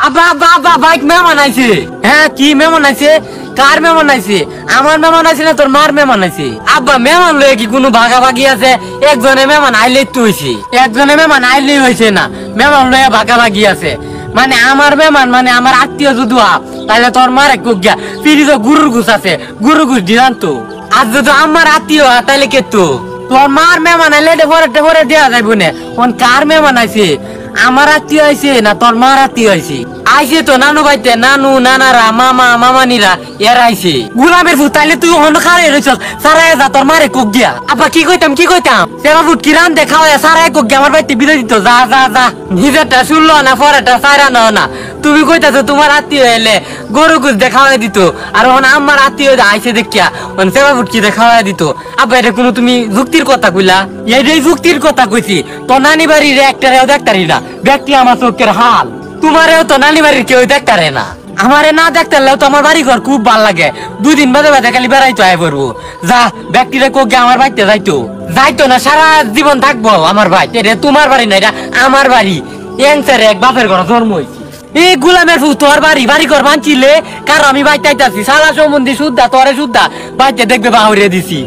আব্বা আব্বা আব্বা বাইক মেহমান আইছে। হ্যাঁ কি মেহমান আইছে? কার মেহমান আইছে? আমার মেহমান আইছে না তোর মার মেহমান আইছে? আব্বা মেহমান লয়ে কি কোনো ভাগাভাগি আছে? একজনে মেহমান আইলেই তো হইছে, একজনে মেহমান আইলেই হইছে না, মেহমান লয়ে ভাগাভাগি আছে। মানে আমার মেহমান মানে আমার আত্মীয় যদি তাহলে তোর মারে কুকিয়া ফিরি তো গুরুর ঘুষ আছে, গুরু ঘুষ দিলাম তো। আর যদি আমার আত্মীয় তাহলে কে তো তোর মার মেহমান আইলে পরে দেওয়া যাইব না। কার মেহমান আইছে? আমার আত্মীয় আইছে না তোর মার আত্মীয় আইছে? আইছে তো নানু বাইতে, নানু নানারা মামা মামানিরা এরা আইছে। গুলামের ভূত তাইলে তুই অন্য খারে রইছ, সারাই যা তোর মারে কোক গিয়া। আপা কি কইতাম সেবা ভূত কিরান দেখা হয় সারাই কোক গিয়া আমার বাইতে বিদায় দিত। যা যা যা নিজেরটা শুনলো না পরেরটা সারা না না। তুমি কইতাছো তোমার আত্মীয় এলে গরু গুছ দেখা হয় দিত, আর আমার আত্মীয় আইছে দেখিয়া সেবা ভূত কি দেখা হয় দিত। আপা এটা কোনো তুমি যুক্তির কথা কইলা? এই যুক্তির কথা কইছি। তো নানি বাড়ির একটারেও দেখতারি না, ব্যক্তি আমার চোখের হাল। তোমারেও তো নানি বাড়ির কেউ দেখতারে না, আমারে না দেখতারলেও তো আমার বাড়ি ঘর খুব ভাল লাগে। 2 দিন বাদে বাদে খালি বেড়াইতো আয় পড়বো। যা ব্যক্তিরা কোকে আমার বাড়িতে যাইতো না, সারা জীবন থাকবো আমার ভাই। এটা তোমার বাড়ি না, এটা আমার বাড়ি। এংসারে এক বাপের ঘর জন্ম হয়েছি। এই গুলামের ফু তোর বাড়ি ঘর বাঁচিলে কারো আমি বাইতে আইতাছি সালা সম্বন্ধী শুদ্ধা তোরে শুদ্ধা বাইতে দেখবে বাহুরে দিছি।